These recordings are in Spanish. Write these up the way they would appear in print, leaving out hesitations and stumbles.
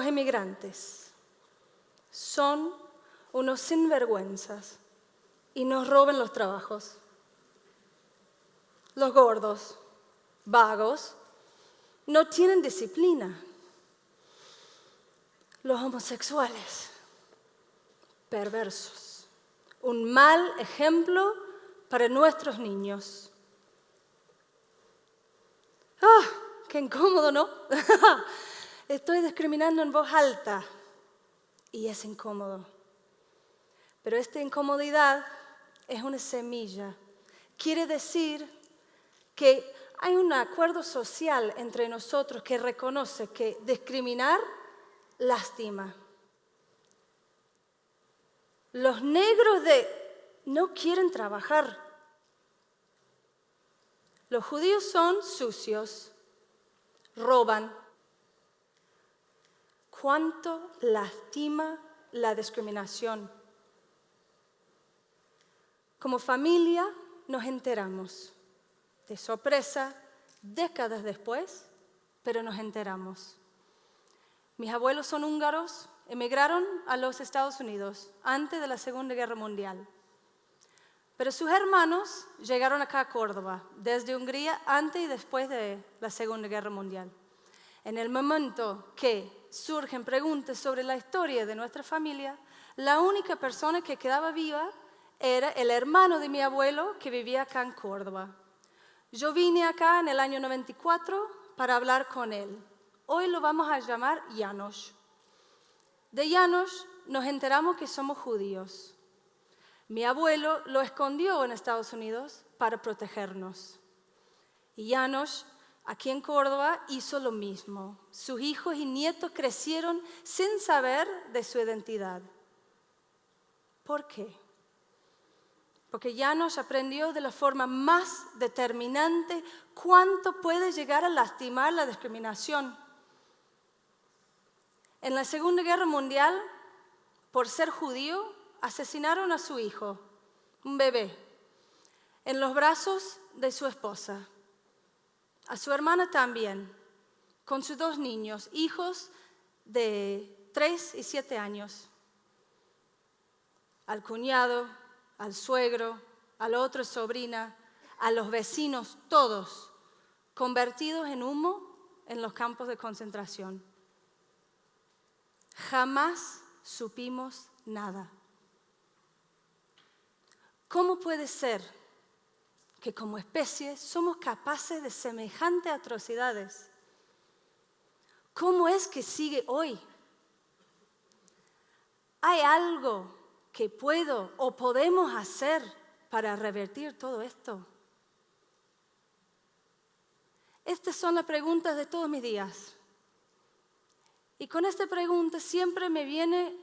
los inmigrantes son unos sinvergüenzas y nos roban los trabajos. Los gordos, vagos, no tienen disciplina. Los homosexuales, perversos, un mal ejemplo para nuestros niños. ¡Ah! ¡Qué incómodo!, ¿no? Estoy discriminando en voz alta y es incómodo. Pero esta incomodidad es una semilla. Quiere decir que hay un acuerdo social entre nosotros que reconoce que discriminar lastima. Los negros no quieren trabajar. Los judíos son sucios, roban. ¿Cuánto lastima la discriminación? Como familia nos enteramos, de sorpresa, décadas después, pero nos enteramos. Mis abuelos son húngaros, emigraron a los Estados Unidos antes de la Segunda Guerra Mundial. Pero sus hermanos llegaron acá a Córdoba, desde Hungría, antes y después de la Segunda Guerra Mundial. En el momento que surgen preguntas sobre la historia de nuestra familia, la única persona que quedaba viva era el hermano de mi abuelo que vivía acá en Córdoba. Yo vine acá en el año 94 para hablar con él. Hoy lo vamos a llamar János. De János nos enteramos que somos judíos. Mi abuelo lo escondió en Estados Unidos para protegernos. Y János, aquí en Córdoba, hizo lo mismo. Sus hijos y nietos crecieron sin saber de su identidad. ¿Por qué? Porque János aprendió de la forma más determinante cuánto puede llegar a lastimar la discriminación. En la Segunda Guerra Mundial, por ser judío, asesinaron a su hijo, un bebé, en los brazos de su esposa. A su hermana también, con sus 2 niños, hijos de 3 y 7 años. Al cuñado, al suegro, a la otra sobrina, a los vecinos, todos convertidos en humo en los campos de concentración. Jamás supimos nada. ¿Cómo puede ser que como especie somos capaces de semejantes atrocidades? ¿Cómo es que sigue hoy? ¿Hay algo que puedo o podemos hacer para revertir todo esto? Estas son las preguntas de todos mis días. Y con esta pregunta siempre me viene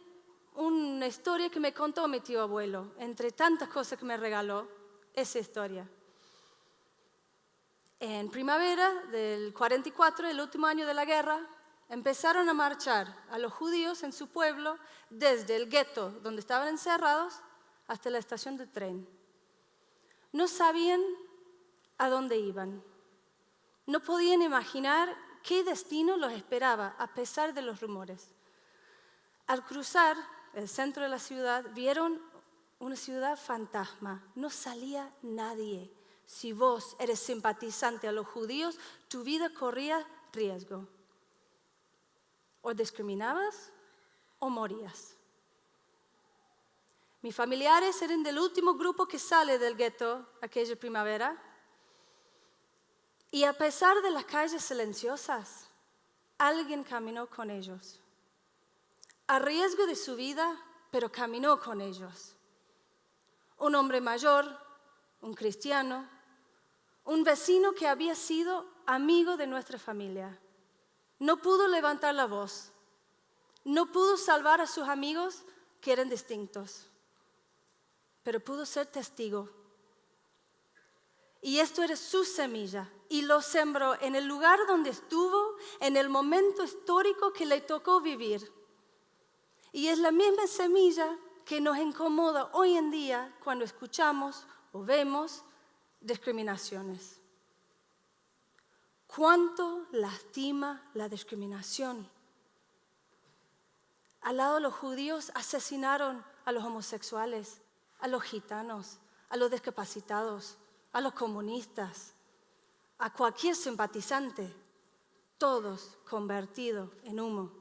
una historia que me contó mi tío abuelo. Entre tantas cosas que me regaló, esa historia. En primavera del 44, el último año de la guerra, empezaron a marchar a los judíos en su pueblo desde el gueto donde estaban encerrados hasta la estación de tren. No sabían a dónde iban. No podían imaginar qué destino los esperaba a pesar de los rumores. Al cruzar el centro de la ciudad, vieron una ciudad fantasma. No salía nadie. Si vos eres simpatizante a los judíos, tu vida corría riesgo. O discriminabas o morías. Mis familiares eran del último grupo que sale del gueto aquella primavera. Y a pesar de las calles silenciosas, alguien caminó con ellos. A riesgo de su vida, pero caminó con ellos. Un hombre mayor, un cristiano, un vecino que había sido amigo de nuestra familia. No pudo levantar la voz. No pudo salvar a sus amigos que eran distintos. Pero pudo ser testigo. Y esto era su semilla. Y lo sembró en el lugar donde estuvo, en el momento histórico que le tocó vivir. Y es la misma semilla que nos incomoda hoy en día cuando escuchamos o vemos discriminaciones. ¿Cuánto lastima la discriminación? Al lado de los judíos asesinaron a los homosexuales, a los gitanos, a los discapacitados, a los comunistas, a cualquier simpatizante, todos convertidos en humo.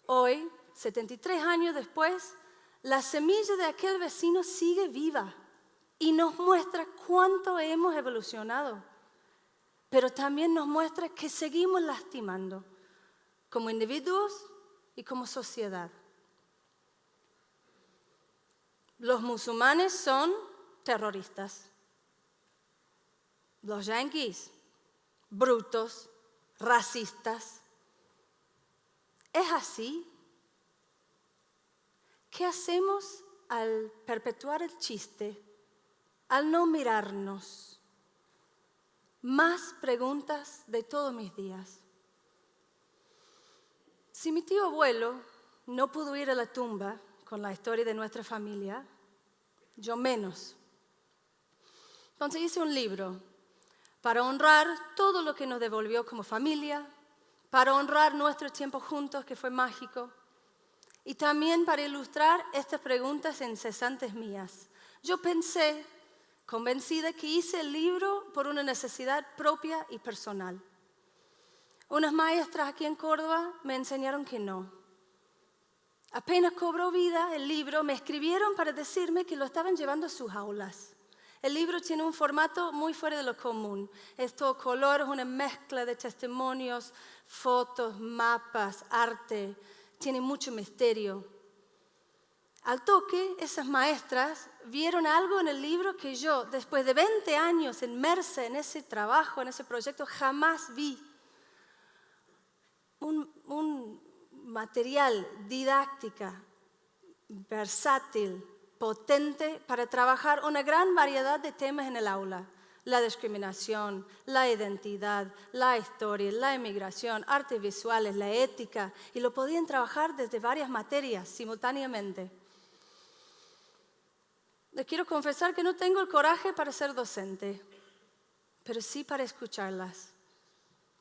Hoy, 73 años después, la semilla de aquel vecino sigue viva y nos muestra cuánto hemos evolucionado, pero también nos muestra que seguimos lastimando como individuos y como sociedad. Los musulmanes son terroristas. Los yanquis, brutos, racistas. ¿Es así? ¿Qué hacemos al perpetuar el chiste, al no mirarnos? Más preguntas de todos mis días. Si mi tío abuelo no pudo ir a la tumba con la historia de nuestra familia, yo menos. Entonces hice un libro para honrar todo lo que nos devolvió como familia, para honrar nuestro tiempo juntos que fue mágico y también para ilustrar estas preguntas incesantes mías. Yo pensé, convencida, que hice el libro por una necesidad propia y personal. Unas maestras aquí en Córdoba me enseñaron que no. Apenas cobró vida el libro, me escribieron para decirme que lo estaban llevando a sus aulas. El libro tiene un formato muy fuera de lo común. Es todo color, es una mezcla de testimonios, fotos, mapas, arte. Tiene mucho misterio. Al toque, esas maestras vieron algo en el libro que yo, después de 20 años inmersa en ese trabajo, en ese proyecto, jamás vi. Un material didáctica, versátil, potente para trabajar una gran variedad de temas en el aula. La discriminación, la identidad, la historia, la inmigración, artes visuales, la ética, y lo podían trabajar desde varias materias simultáneamente. Les quiero confesar que no tengo el coraje para ser docente, pero sí para escucharlas.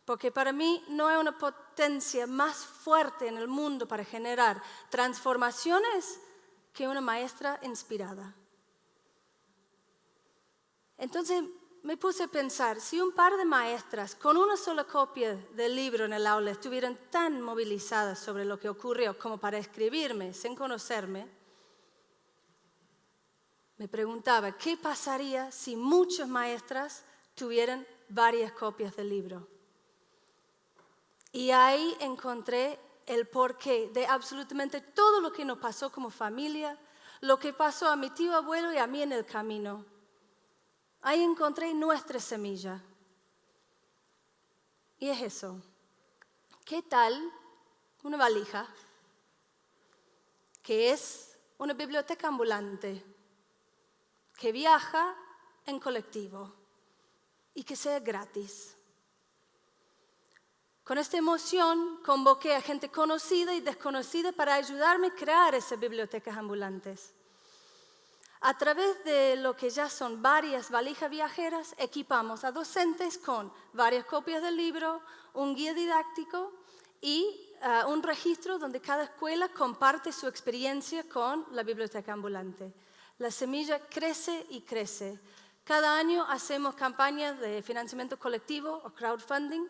Porque para mí no hay una potencia más fuerte en el mundo para generar transformaciones que una maestra inspirada. Entonces me puse a pensar, si un par de maestras con una sola copia del libro en el aula estuvieran tan movilizadas sobre lo que ocurrió como para escribirme sin conocerme, me preguntaba, ¿qué pasaría si muchas maestras tuvieran varias copias del libro? Y ahí encontré el porqué de absolutamente todo lo que nos pasó como familia, lo que pasó a mi tío abuelo y a mí en el camino. Ahí encontré nuestra semilla. Y es eso. ¿Qué tal una valija que es una biblioteca ambulante, que viaja en colectivo y que sea gratis? Con esta emoción convoqué a gente conocida y desconocida para ayudarme a crear esas bibliotecas ambulantes. A través de lo que ya son varias valijas viajeras, equipamos a docentes con varias copias del libro, un guía didáctico y un registro donde cada escuela comparte su experiencia con la biblioteca ambulante. La semilla crece y crece. Cada año hacemos campañas de financiamiento colectivo o crowdfunding,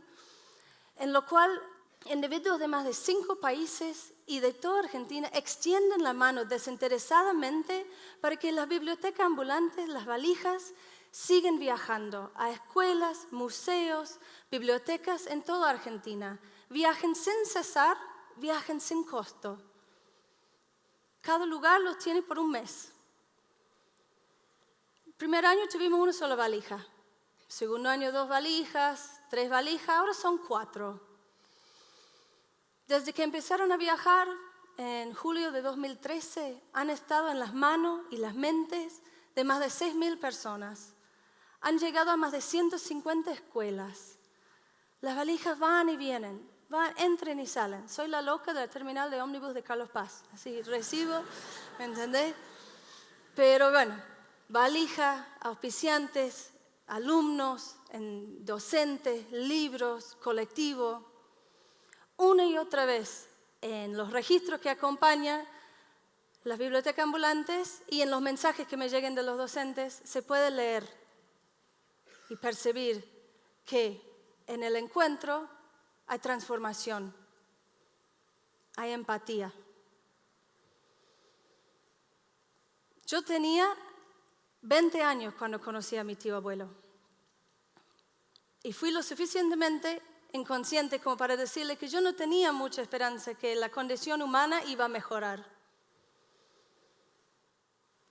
en lo cual individuos de más de 5 países y de toda Argentina extienden la mano desinteresadamente para que las bibliotecas ambulantes, las valijas, siguen viajando a escuelas, museos, bibliotecas en toda Argentina. Viajen sin cesar, viajen sin costo. Cada lugar los tiene por un mes. El primer año tuvimos una sola valija. Segundo año 2 valijas, 3 valijas, ahora son 4. Desde que empezaron a viajar en julio de 2013, han estado en las manos y las mentes de más de 6.000 personas. Han llegado a más de 150 escuelas. Las valijas van y vienen, entran y salen. Soy la loca de la terminal de ómnibus de Carlos Paz. Así recibo, ¿me entendés? Pero bueno, valija, auspiciantes, alumnos, docentes, libros, colectivo. Una y otra vez en los registros que acompañan las bibliotecas ambulantes y en los mensajes que me lleguen de los docentes, se puede leer y percibir que en el encuentro hay transformación, hay empatía. Yo tenía 20 años cuando conocí a mi tío abuelo y fui lo suficientemente inconsciente como para decirle que yo no tenía mucha esperanza que la condición humana iba a mejorar.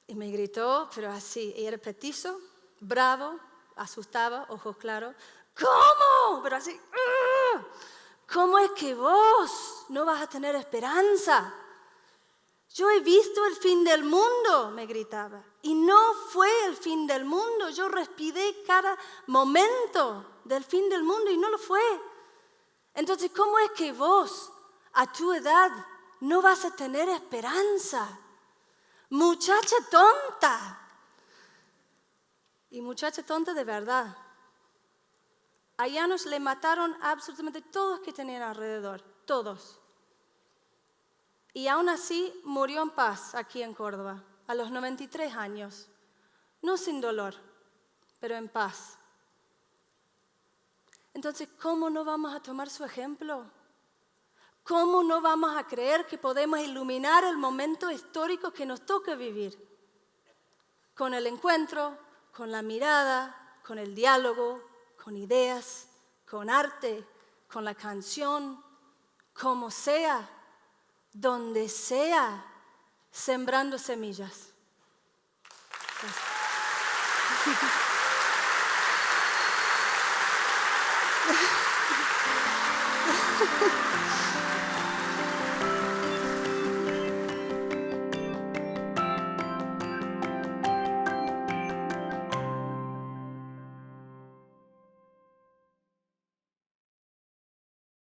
Y me gritó, pero así, y era petizo, bravo, asustado, ojos claros. ¿Cómo? Pero así, ¡ah! ¿Cómo es que vos no vas a tener esperanza? Yo he visto el fin del mundo, me gritaba. Y no fue el fin del mundo. Yo respiré cada momento del fin del mundo y no lo fue. Entonces, ¿cómo es que vos, a tu edad, no vas a tener esperanza? Muchacha tonta. Y muchacha tonta de verdad. A János le mataron absolutamente todos que tenían alrededor, todos. Y aún así murió en paz aquí en Córdoba, a los 93 años. No sin dolor, pero en paz. Entonces, ¿cómo no vamos a tomar su ejemplo? ¿Cómo no vamos a creer que podemos iluminar el momento histórico que nos toca vivir? Con el encuentro, con la mirada, con el diálogo, con ideas, con arte, con la canción, como sea, donde sea, sembrando semillas. Gracias.